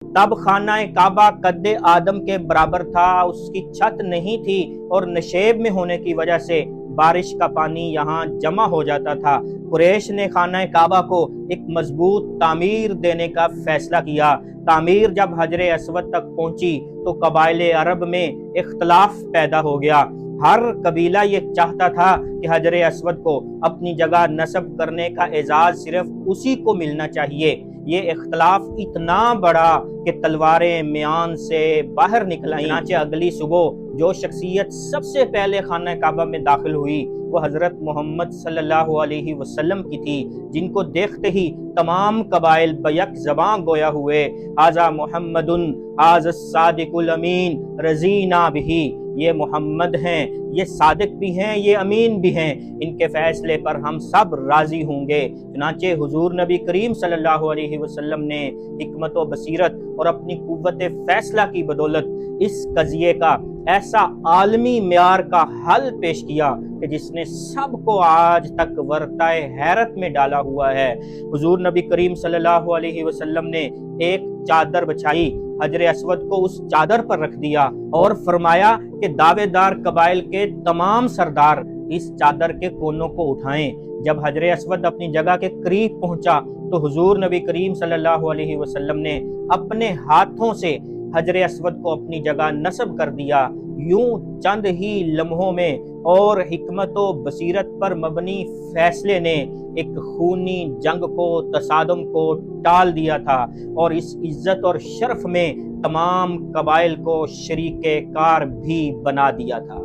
तब खाना काबा कद्दे आदम के बराबर था, उसकी छत नहीं थी और नशेब में होने की वजह से बारिश का पानी यहाँ जमा हो जाता था। कुरैश ने खाना काबा को एक मजबूत तामीर देने का फैसला किया। तामीर जब हजर अस्वद तक पहुंची तो कबाइले अरब में इख्तलाफ पैदा हो गया। हर कबीला ये चाहता था कि हजर अस्वद को अपनी जगह नस्ब करने का एजाज सिर्फ उसी को मिलना चाहिए। ये इख्तलाफ इतना बड़ा कि तलवारें म्यान से बाहर निकल आईं। चनाचे अगली सुबह जो शख्सियत सबसे पहले खाना काबा में दाखिल हुई वो हजरत मोहम्मद सल्लल्लाहु अलैहि वसल्लम की थी, जिनको देखते ही तमाम कबाइल बयक ज़बान गोया हुए, हाजा मोहम्मदुन हाज़ा सादिकुल अमीन रज़ीना बिही। ये मोहम्मद हैं, ये सादिक भी हैं, ये अमीन भी हैं, इनके फैसले पर हम सब राजी होंगे। चुनांचे हुजूर नबी करीम सल्लल्लाहु अलैहि वसल्लम ने हिकमत व बसीरत और अपनी कुव्वत फैसला की बदौलत इस कज़िये का ऐसा आलमी म्यार का हल पेश किया कि जिसने सबको आज तक वर्ताए हैरत में डाला हुआ है। हुजूर नबी करीम सल्लल्लाहु अलैहि वसल्लम ने एक चादर बिछाई, हजर अस्वद को उस चादर पर रख दिया और फरमाया कि दावेदार कबाइल के तमाम सरदार इस चादर के कोनों को उठाएं। जब हजर अस्वद अपनी जगह के करीब पहुंचा तो हुजूर नबी करीम सल्लल्लाहु अलैहि वसल्लम ने अपने हाथों से हजर अस्वद को अपनी जगह नस्ब कर दिया। यूं चंद ही लम्हों में और हिकमत व बसीरत पर मबनी फैसले ने एक खूनी जंग को, तसादम को टाल दिया था और इस इज्जत और शर्फ में तमाम कबाइल को शरीके कार भी बना दिया था।